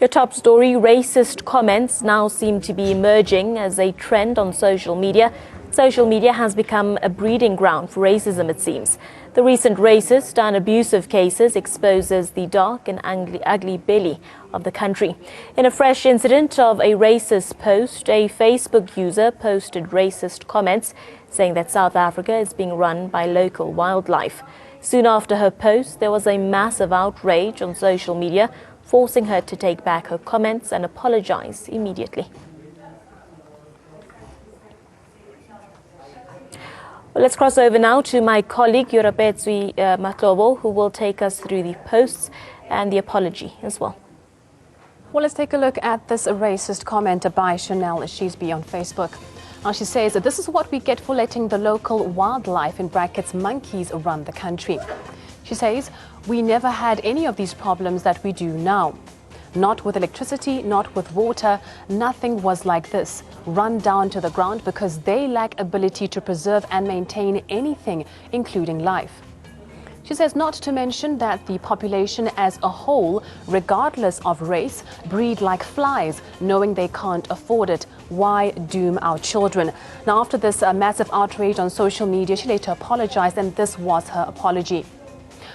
Your top story, racist comments now seem to be emerging as a trend on social media. Social media has become a breeding ground for racism, it seems. The recent racist and abusive cases exposes the dark and ugly belly of the country. In a fresh incident of a racist post, a Facebook user posted racist comments saying that South Africa is being run by local wildlife. Soon after her post, there was a massive outrage on social media, forcing her to take back her comments and apologize immediately. Well, let's cross over now to my colleague, Yorapetsui Matlobo, who will take us through the posts and the apology as well. Well, let's take a look at this racist comment by Chanel Shisby on Facebook. Now, she says that this is what we get for letting the local wildlife, in brackets monkeys, run the country. She says, we never had any of these problems that we do now. Not with electricity, not with water, nothing was like this. Run down to the ground because they lack ability to preserve and maintain anything, including life. She says not to mention that the population as a whole, regardless of race, breed like flies, knowing they can't afford it. Why doom our children? Now, after this massive outrage on social media, she later apologized, and this was her apology.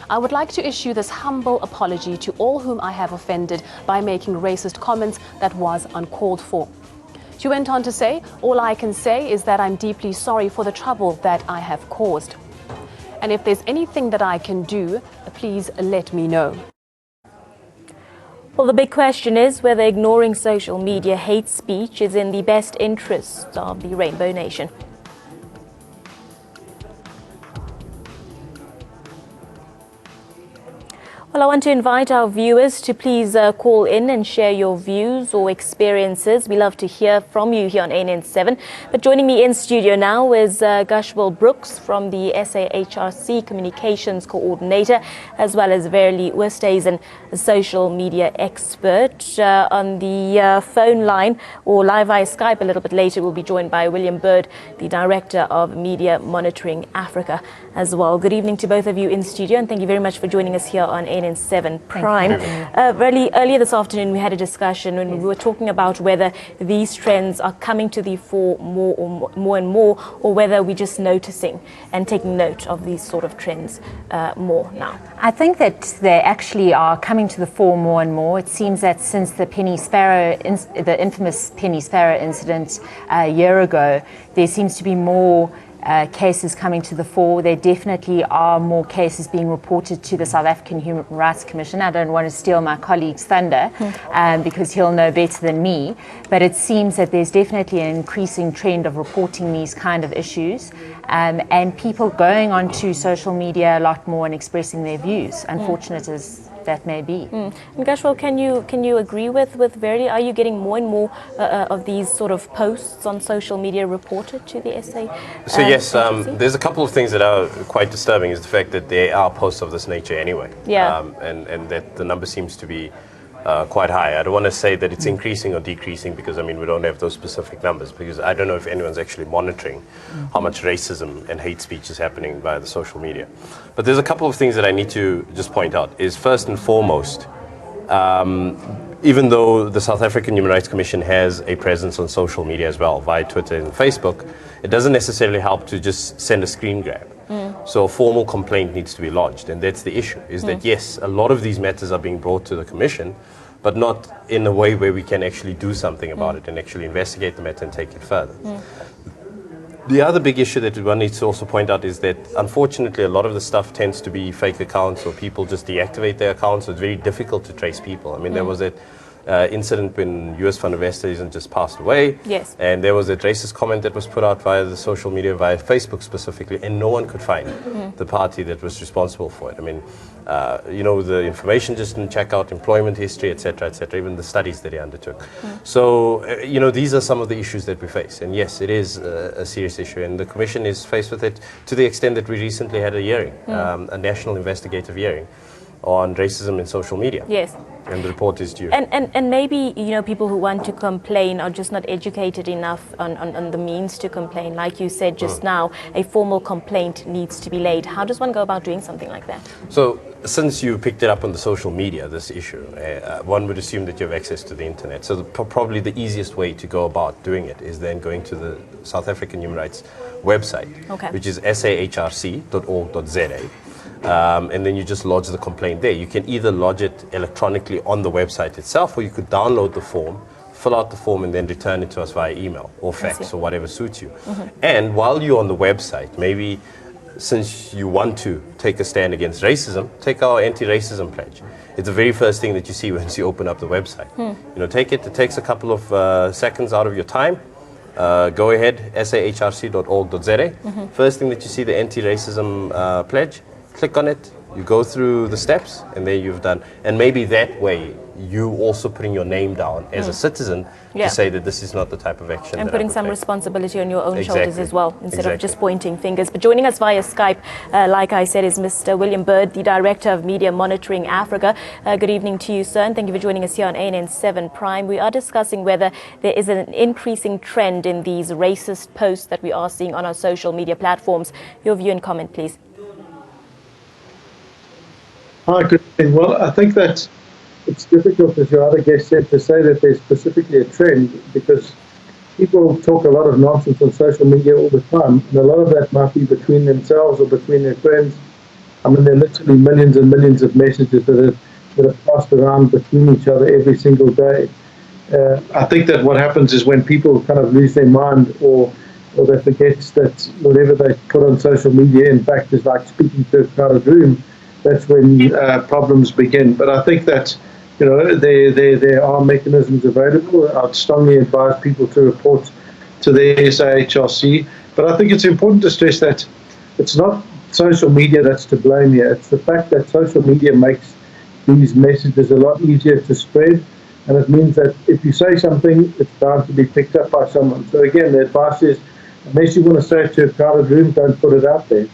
I would like to issue this humble apology to all whom I have offended by making racist comments that was uncalled for. She went on to say, all I can say is that I'm deeply sorry for the trouble that I have caused. And if there's anything that I can do, please let me know. Well, the big question is whether ignoring social media hate speech is in the best interest of the Rainbow Nation. Well, I want to invite our viewers to please call in and share your views or experiences. We love to hear from you here on ANN7. But joining me in studio now is Gushwell Brooks from the SAHRC Communications Coordinator, as well as Verily Westhuizen, a social media expert. On the phone line or live via Skype a little bit later, we'll be joined by William Bird, the Director of Media Monitoring Africa as well. Good evening to both of you in studio, and thank you very much for joining us here on ANN7 Prime. Earlier this afternoon, we had a discussion when we were talking about whether these trends are coming to the fore more and more, or whether we're just noticing and taking note of these sort of trends more now. I think that they actually are coming to the fore more and more. It seems that since the the infamous Penny Sparrow incident a year ago, there seems to be more cases coming to the fore. There definitely are more cases being reported to the South African Human Rights Commission. I don't want to steal my colleague's thunder because he'll know better than me, but it seems that there's definitely an increasing trend of reporting these kind of issues and people going onto social media a lot more and expressing their views, unfortunate as that may be. And Gushwell, can you agree with Verily? Are you getting more and more of these sort of posts on social media reported to the SA? So yes, there's a couple of things that are quite disturbing. Is the fact that there are posts of this nature anyway, and that the number seems to be quite high. I don't want to say that it's increasing or decreasing because, I mean, we don't have those specific numbers, because I don't know if anyone's actually monitoring how much racism and hate speech is happening via the social media. But there's a couple of things that I need to just point out. Is first and foremost, even though the South African Human Rights Commission has a presence on social media as well, via Twitter and Facebook, it doesn't necessarily help to just send a screen grab. So a formal complaint needs to be lodged, and that's the issue, is that yes, a lot of these matters are being brought to the Commission, but not in a way where we can actually do something about it and actually investigate the matter and take it further. The other big issue that one needs to also point out is that unfortunately a lot of the stuff tends to be fake accounts, or people just deactivate their accounts, so it's very difficult to trace people. I mean, there was that incident when US Van der Westhuizen just passed away. Yes. And there was a racist comment that was put out via the social media, via Facebook specifically, and no one could find the party that was responsible for it. I mean, you know, the information just didn't check out employment history, etc., even the studies that he undertook. So, you know, these are some of the issues that we face. And yes, it is a serious issue, and the Commission is faced with it to the extent that we recently had a hearing, a national investigative hearing on racism in social media. Yes. And the report is due. And maybe, you know, people who want to complain are just not educated enough on the means to complain. Like you said just now, a formal complaint needs to be laid. How does one go about doing something like that? So since you picked it up on the social media, this issue, one would assume that you have access to the internet. So probably the easiest way to go about doing it is then going to the South African Human Rights website, which is sahrc.org.za. And then you just lodge the complaint there. You can either lodge it electronically on the website itself, or you could download the form, fill out the form, and then return it to us via email or fax or whatever suits you. And while you're on the website, maybe since you want to take a stand against racism, take our anti-racism pledge. It's the very first thing that you see once you open up the website. You know, take it. It takes a couple of seconds out of your time. Go ahead, sahrc.org.za. First thing that you see, the anti-racism pledge. Click on it. You go through the steps, and there you've done. And maybe that way, you also putting your name down as a citizen to say that this is not the type of action. And putting some responsibility on your own shoulders as well, instead of just pointing fingers. But joining us via Skype, like I said, is Mr. William Bird, the Director of Media Monitoring Africa. Good evening to you, sir, and thank you for joining us here on ANN7 Prime. We are discussing whether there is an increasing trend in these racist posts that we are seeing on our social media platforms. Your view and comment, please. Hi, good evening. Well, I think that it's difficult, as your other guest said, to say that there's specifically a trend, because people talk a lot of nonsense on social media all the time, and a lot of that might be between themselves or between their friends. I mean, there are literally millions and millions of messages that are passed around between each other every single day. I think that what happens is when people kind of lose their mind, or they forget that whatever they put on social media, in fact, is like speaking to a crowded room. That's when problems begin. But I think that, you know, there are mechanisms available. I'd strongly advise people to report to the SAHRC. But I think it's important to stress that it's not social media that's to blame here. It's the fact that social media makes these messages a lot easier to spread. And it means that if you say something, it's bound to be picked up by someone. So again, the advice is, unless you want to say it to a crowded room, don't put it out there.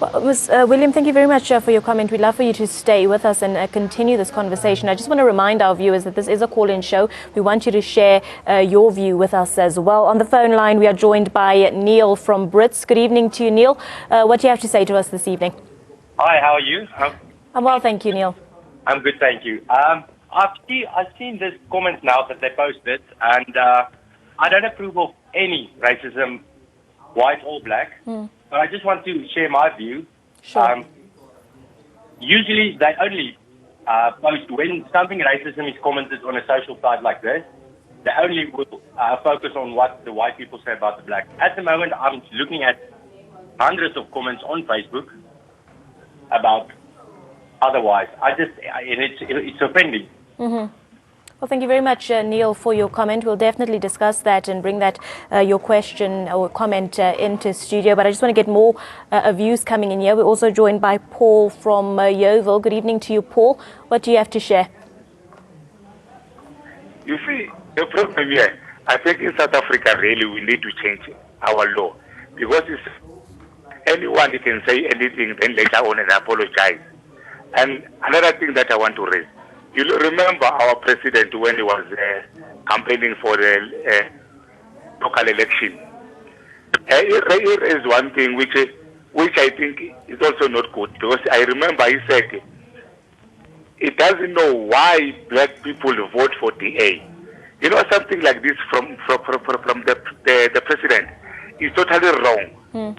Well, Ms. William, thank you very much for your comment. We'd love for you to stay with us and continue this conversation. I just want to remind our viewers that this is a call-in show. We want you to share your view with us as well. On the phone line, we are joined by Neil from Brits. Good evening to you, Neil. What do you have to say to us this evening? Hi, how are you? I'm well, thank you, Neil. I'm good, thank you. I've seen this comment now that they posted, and I don't approve of any racism, white or black. But I just want to share my view. Sure. Usually they only post when something racism is commented on a social site like this. They only will focus on what the white people say about the black. At the moment, I'm looking at hundreds of comments on Facebook about otherwise. It's offending. Well, thank you very much, Neil, for your comment. We'll definitely discuss that and bring that your question or comment into studio. But I just want to get more views coming in here. We're also joined by Paul from Yeoville. Good evening to you, Paul. What do you have to share? You see, the problem here, I think in South Africa, really, we need to change our law. Because it's anyone can say anything, then later on and apologize. And another thing that I want to raise, you remember our president when he was campaigning for the local election. He raised one thing which I think is also not good, because I remember he said he doesn't know why black people vote for DA. You know, something like this from the president is totally wrong.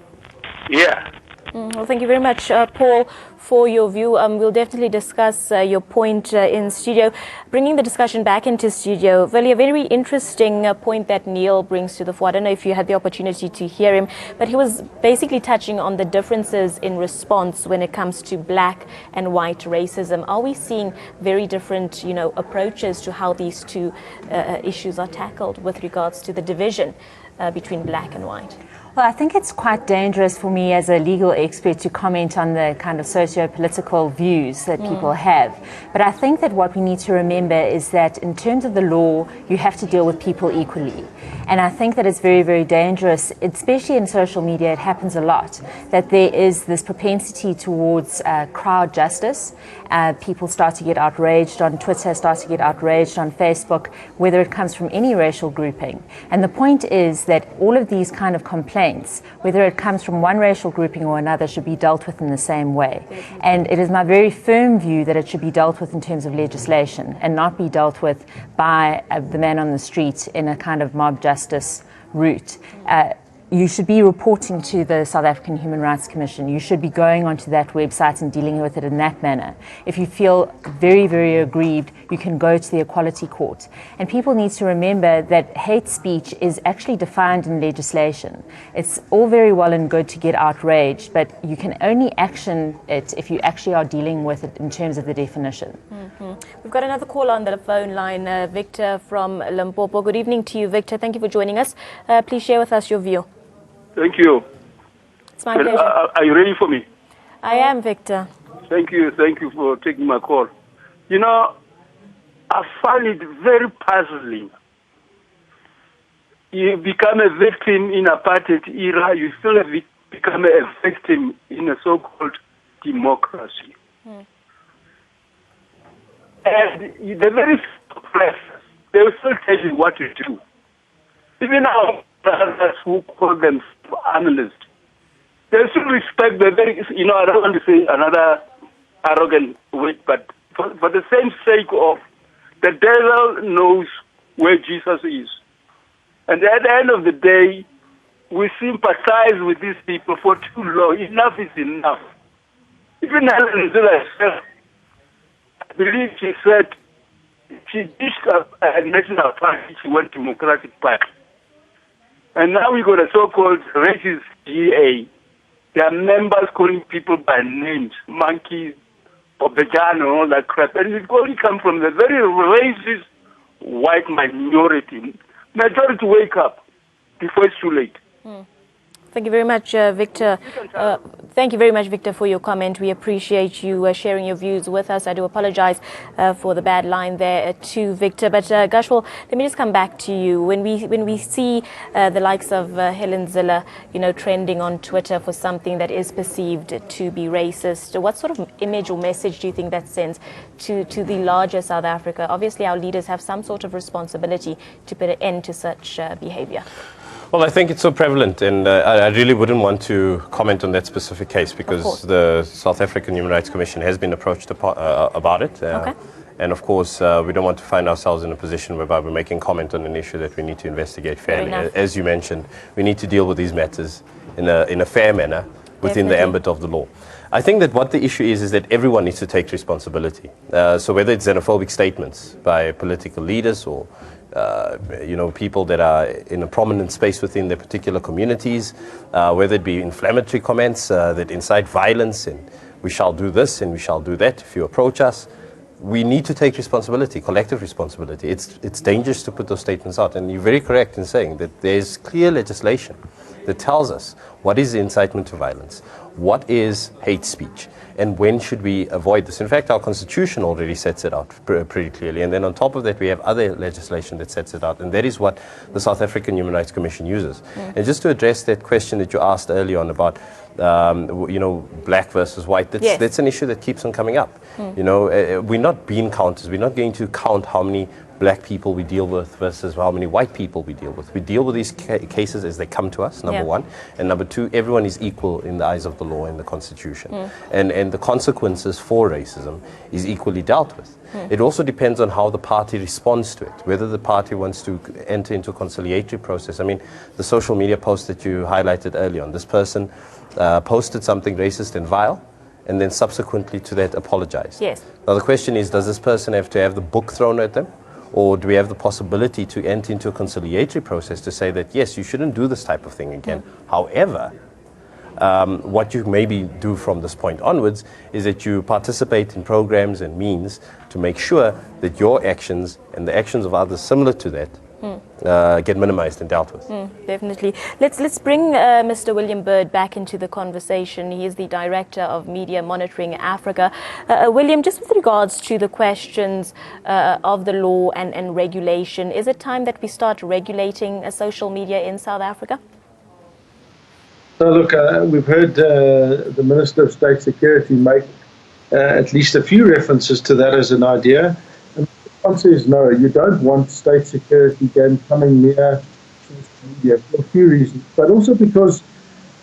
Yeah. Well, thank you very much, Paul, for your view. We'll definitely discuss your point in studio. Bringing the discussion back into studio, really a very interesting point that Neil brings to the fore. I don't know if you had the opportunity to hear him, but he was basically touching on the differences in response when it comes to black and white racism. Are we seeing very different, approaches to how these two issues are tackled with regards to the division between black and white? Well, I think it's quite dangerous for me as a legal expert to comment on the kind of socio-political views that people have. But I think that what we need to remember is that in terms of the law, you have to deal with people equally. And I think that it's very, very dangerous, especially in social media. It happens a lot, that there is this propensity towards crowd justice. People start to get outraged on Twitter, start to get outraged on Facebook, whether it comes from any racial grouping. And the point is that all of these kind of complaints complaints, whether it comes from one racial grouping or another, should be dealt with in the same way. And it is my very firm view that it should be dealt with in terms of legislation and not be dealt with by the man on the street in a kind of mob justice route. You should be reporting to the South African Human Rights Commission. You should be going onto that website and dealing with it in that manner. If you feel very, very aggrieved, you can go to the Equality Court. And people need to remember that hate speech is actually defined in legislation. It's all very well and good to get outraged, but you can only action it if you actually are dealing with it in terms of the definition. Mm-hmm. We've got another call on the phone line, Victor from Limpopo. Good evening to you, Victor. Thank you for joining us. Please share with us your view. Thank you. It's my pleasure. Are you ready for me? I am, Victor. Thank you for taking my call. You know, I find it very puzzling. You become a victim in apartheid era, you still become a victim in a so-called democracy. And the very press, they will still tell you what to do. Even our brothers who call them analysts, they still respect the very, I don't want to say another arrogant word, but for the same sake of the devil knows where Jesus is. And at the end of the day, we sympathize with these people for too long. Enough is enough. Even Helen Zille herself, I believe she said, she dished a national party, she went Democratic Party. And now we got a so-called racist GA. There are members calling people by names, monkeys, Obejano, all that crap. And it only comes from the very racist white minority. Majority wake up before it's too late. Thank you very much, Victor. Thank you very much, Victor, for your comment. We appreciate you sharing your views with us. I do apologize for the bad line there to Victor. But Gashwal, let me just come back to you. When we see the likes of Helen Zille, trending on Twitter for something that is perceived to be racist, what sort of image or message do you think that sends to the larger South Africa? Obviously, our leaders have some sort of responsibility to put an end to such behavior. Well, I think it's so prevalent, and I really wouldn't want to comment on that specific case because the South African Human Rights Commission has been approached about it. Okay. And of course, we don't want to find ourselves in a position whereby we're making comment on an issue that we need to investigate fairly. As you mentioned, we need to deal with these matters in a fair manner within the ambit of the law. I think that what the issue is that everyone needs to take responsibility. So whether it's xenophobic statements by political leaders or people that are in a prominent space within their particular communities, whether it be inflammatory comments that incite violence and we shall do this and we shall do that if you approach us. We need to take responsibility, collective responsibility. It's dangerous to put those statements out. And you're very correct in saying that there's clear legislation that tells us what is incitement to violence, what is hate speech, and when should we avoid this. In fact, our constitution already sets it out pretty clearly. And then on top of that, we have other legislation that sets it out. And that is what the South African Human Rights Commission uses. And just to address that question that you asked earlier on about, black versus white, that's an issue that keeps on coming up. We're not bean counters. We're not going to count how many black people we deal with versus how many white people we deal with. We deal with these cases as they come to us, number one. And number two, everyone is equal in the eyes of the law and the Constitution. And the consequences for racism is equally dealt with. It also depends on how the party responds to it, whether the party wants to enter into a conciliatory process. I mean, the social media post that you highlighted earlier on, this person posted something racist and vile, and then subsequently to that apologized. Yes. Now the question is, does this person have to have the book thrown at them? Or do we have the possibility to enter into a conciliatory process to say that, yes, you shouldn't do this type of thing again. However, what you maybe do from this point onwards is that you participate in programs and means to make sure that your actions and the actions of others similar to that get minimized and dealt with. Definitely. Let's bring Mr. William Bird back into the conversation. He is the Director of Media Monitoring Africa. William, just with regards to the questions of the law and regulation, is it time that we start regulating social media in South Africa? So look, we've heard the Minister of State Security make at least a few references to that as an idea. And the answer is no. You don't want state security again coming near social media for a few reasons, but also because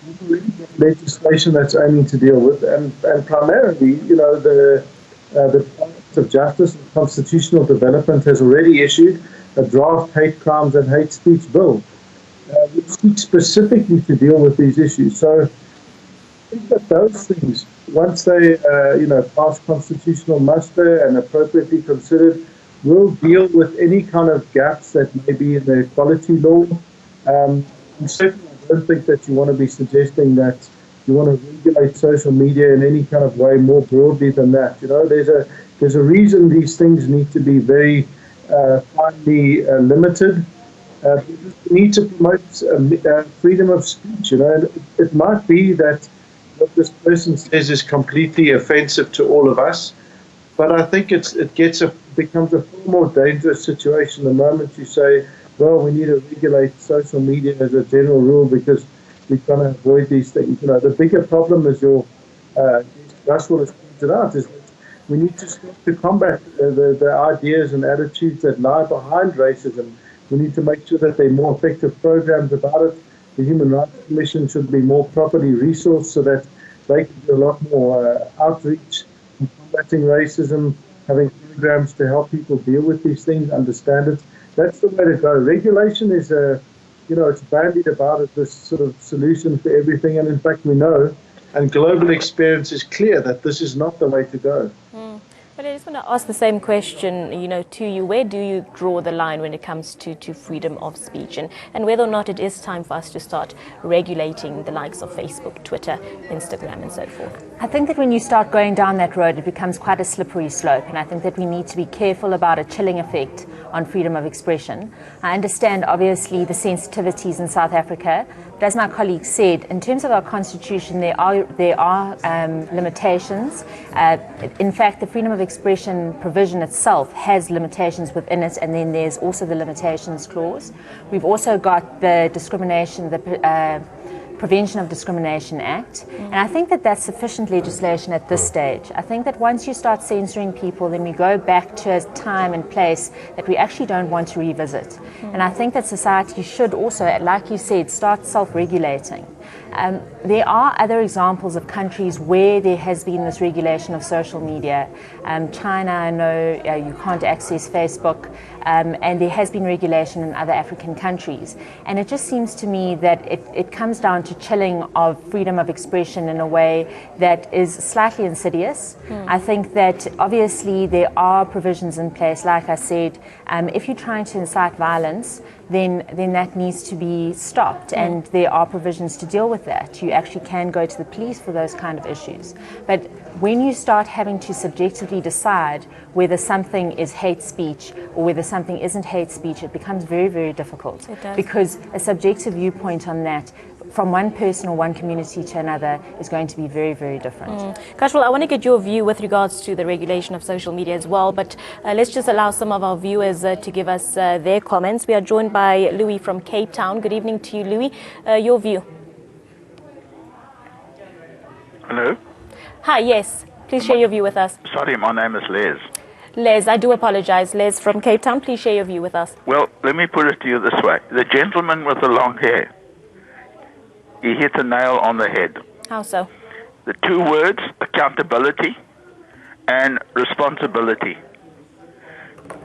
we've already got legislation that's aiming to deal with, and primarily, the Department of Justice and Constitutional Development has already issued a draft hate crimes and hate speech bill, which speaks specifically to deal with these issues. So I think that those things, once they, pass constitutional muster and appropriately considered, will deal with any kind of gaps that may be in the equality law. And certainly, I don't think that you want to be suggesting that you want to regulate social media in any kind of way more broadly than that. There's a reason these things need to be very finely limited. We need to promote freedom of speech. It might be that what this person says is completely offensive to all of us, but I think it becomes a far more dangerous situation the moment you say, well, we need to regulate social media as a general rule because we're trying to avoid these things. The bigger problem, as your Russell has pointed out, is that we need to start to combat the ideas and attitudes that lie behind racism. We need to make sure that there are more effective programs about it. The Human Rights Commission should be more properly resourced so that they can do a lot more outreach in combating racism, having programs to help people deal with these things, understand it. That's the way to go. Regulation is it's bandied about as this sort of solution for everything. And in fact, we know, and global experience is clear that this is not the way to go. But I just want to ask the same question, to you. Where do you draw the line when it comes to freedom of speech and whether or not it is time for us to start regulating the likes of Facebook, Twitter, Instagram, and so forth? I think that when you start going down that road, it becomes quite a slippery slope. And I think that we need to be careful about a chilling effect on freedom of expression. I understand, obviously, the sensitivities in South Africa. But as my colleague said, in terms of our constitution, there are limitations. In fact, the freedom of expression provision itself has limitations within it, and then there's also the limitations clause. We've also got the Prevention of Discrimination Act, and I think that that's sufficient legislation at this stage. I think that once you start censoring people, then we go back to a time and place that we actually don't want to revisit. And I think that society should also, like you said, start self-regulating. There are other examples of countries where there has been this regulation of social media. China, I know you can't access Facebook, and there has been regulation in other African countries. And it just seems to me that it comes down to chilling of freedom of expression in a way that is slightly insidious. I think that obviously there are provisions in place, like I said, if you're trying to incite violence, then that needs to be stopped, and there are provisions to deal with that. You actually can go to the police for those kind of issues. But when you start having to subjectively decide whether something is hate speech or whether something isn't hate speech, it becomes very, very difficult. It does. Because a subjective viewpoint on that from one person or one community to another is going to be very, very different. Kashwal, I want to get your view with regards to the regulation of social media as well, but let's just allow some of our viewers to give us their comments. We are joined by Louis from Cape Town. Good evening to you, Louis. Your view. Hello? Hi, yes. Please share your view with us. Sorry, my name is Les. Les, I do apologize. Les from Cape Town, please share your view with us. Well, let me put it to you this way. The gentleman with the long hair, he hit the nail on the head. How so? The two words, accountability and responsibility.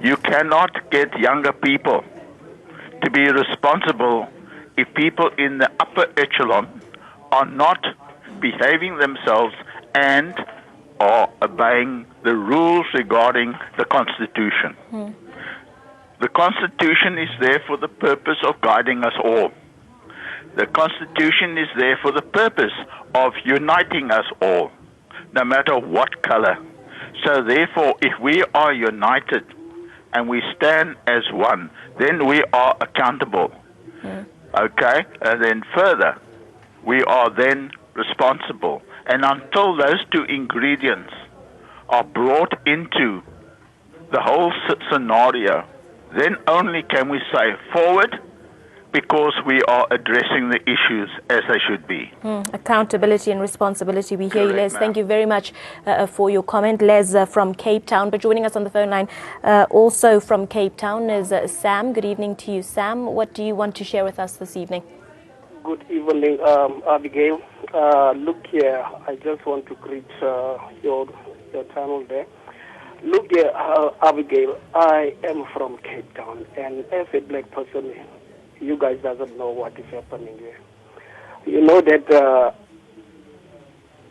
You cannot get younger people to be responsible if people in the upper echelon are not behaving themselves and are obeying the rules regarding the Constitution. The Constitution is there for the purpose of guiding us all. The Constitution is there for the purpose of uniting us all, no matter what color. So therefore, if we are united and we stand as one, then we are accountable. Okay? And then further, we are then responsible. And until those two ingredients are brought into the whole scenario, then only can we say forward, because we are addressing the issues as they should be. Accountability and responsibility. We hear you, Correct, Les. ma'am. Thank you very much for your comment. Les from Cape Town, but joining us on the phone line also from Cape Town is Sam. Good evening to you, Sam. What do you want to share with us this evening? Good evening, Abigail. Look here, I just want to greet your channel there. Look here, Abigail, I am from Cape Town, and as a black person, you guys doesn't know what is happening here. You know that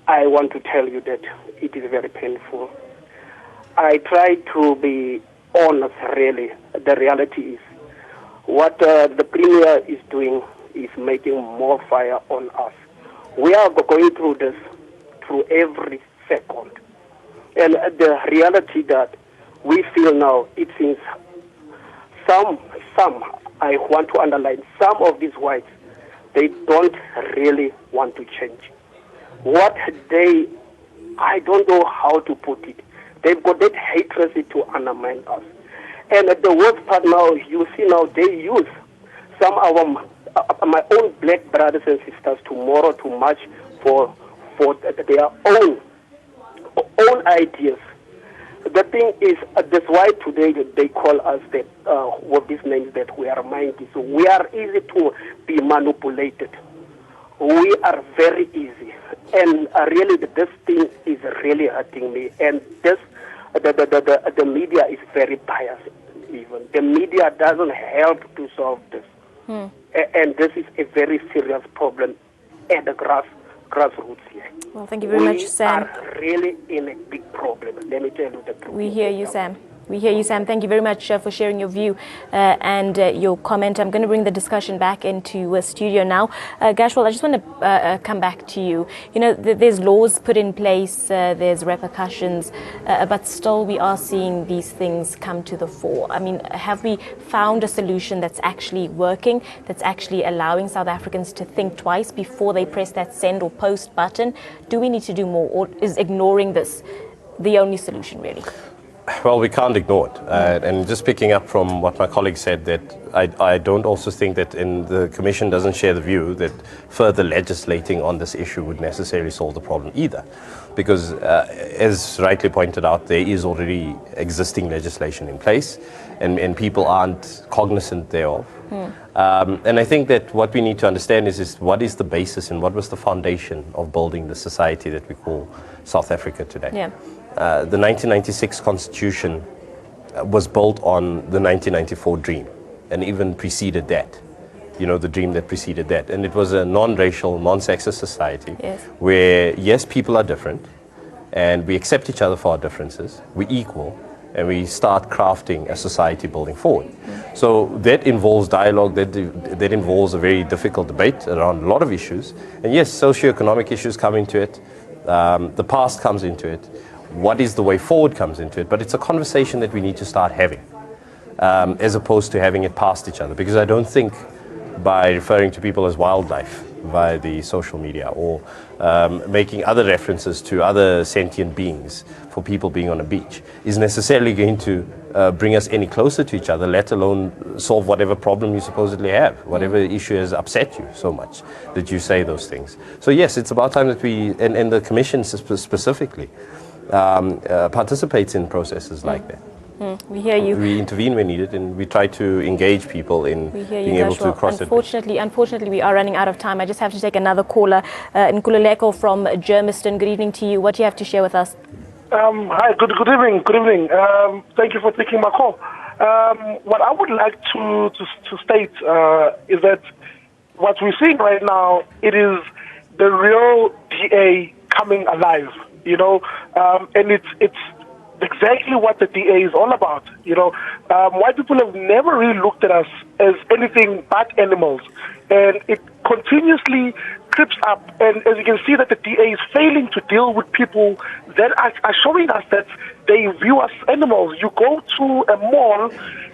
I want to tell you that it is very painful. I try to be honest, really. The reality is what the Premier is doing is making more fire on us. We are going through this through every second. And the reality that we feel now, it seems some, I want to underline, some of these whites, they don't really want to change. I don't know how to put it. They've got that hatred to undermine us. And the worst part now, you see now, they use some of my own black brothers and sisters tomorrow to march for their own ideas. The thing is, that's why today they call us what these names that we are monkeys. We are easy to be manipulated. We are very easy, and really this thing is really hurting me. And this, the media is very biased. Even the media doesn't help to solve this, and this is a very serious problem at the grassroots here. Well, thank you very much, Sam. We are really in a big problem. Let me tell you the truth. We hear you, Sam. We hear you, Sam. Thank you very much for sharing your view and your comment. I'm going to bring the discussion back into studio now. Gashwal, I just want to come back to you. You know, there's laws put in place, there's repercussions, but still we are seeing these things come to the fore. I mean, have we found a solution that's actually working, that's actually allowing South Africans to think twice before they press that send or post button? Do we need to do more, or is ignoring this the only solution, really? Well, we can't ignore it. And just picking up from what my colleague said, that I don't also think that the Commission doesn't share the view that further legislating on this issue would necessarily solve the problem either. Because as rightly pointed out, there is already existing legislation in place and people aren't cognizant thereof. And I think that what we need to understand is what is the basis and what was the foundation of building the society that we call South Africa today. Yeah. The 1996 Constitution was built on the 1994 dream, and even preceded that, you know, the dream that preceded that. And it was a non-racial, non-sexist society where, yes, people are different, and we accept each other for our differences, we're equal, and we start crafting a society building forward. So that involves dialogue, that involves a very difficult debate around a lot of issues. And yes, socioeconomic issues come into it, the past comes into it, what is the way forward comes into it, but it's a conversation that we need to start having, as opposed to having it past each other. Because I don't think by referring to people as wildlife via the social media or making other references to other sentient beings for people being on a beach is necessarily going to bring us any closer to each other, let alone solve whatever problem you supposedly have, whatever issue has upset you so much that you say those things. So yes, it's about time that we, and the Commission specifically, participates in processes like that. We hear you. We intervene when needed, and we try to engage people in being able to cross it. Unfortunately, we are running out of time. I just have to take another caller. Nkululeko from Germiston. Good evening to you. What do you have to share with us? Hi, good evening. Good evening. Thank you for taking my call. What I would like to state is that what we're seeing right now, it is the real DA coming alive. You know, and it's exactly what the DA is all about. You know, white people have never really looked at us as anything but animals, and it continuously creeps up. And as you can see, that the DA is failing to deal with people that are showing us that they view us animals. You go to a mall,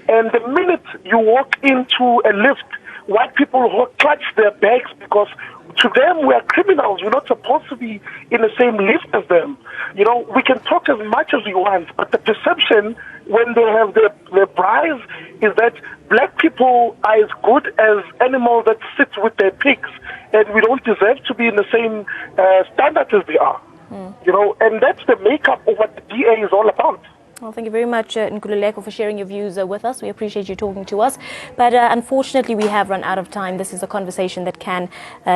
and the minute you walk into a lift white people who clutch their bags because to them we are criminals. We're not supposed to be in the same lift as them. You know, we can talk as much as we want, but the perception when they have their prize is that black people are as good as animals that sit with their pigs, and we don't deserve to be in the same standard as they are. You know, and that's the makeup of what the DA is all about. Well, thank you very much, Nkululeko, for sharing your views with us. We appreciate you talking to us. But unfortunately, we have run out of time. This is a conversation that can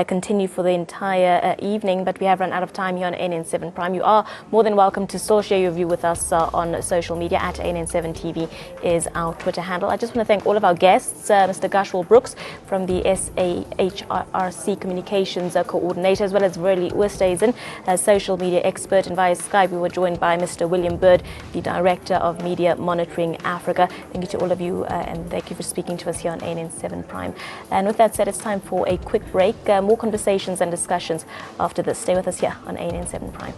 continue for the entire evening, but we have run out of time here on ANN7 Prime. You are more than welcome to still share your view with us on social media. At ANN7 TV is our Twitter handle. I just want to thank all of our guests, Mr. Gashwal Brooks from the SAHRC Communications Coordinator, as well as Verley Oosthuizen, a social media expert. And via Skype, we were joined by Mr. William Bird, the Director of Media Monitoring Africa. Thank you to all of you, and thank you for speaking to us here on ANN7 Prime. And with that said, it's time for a quick break. More conversations and discussions after this. Stay with us here on ANN7 Prime.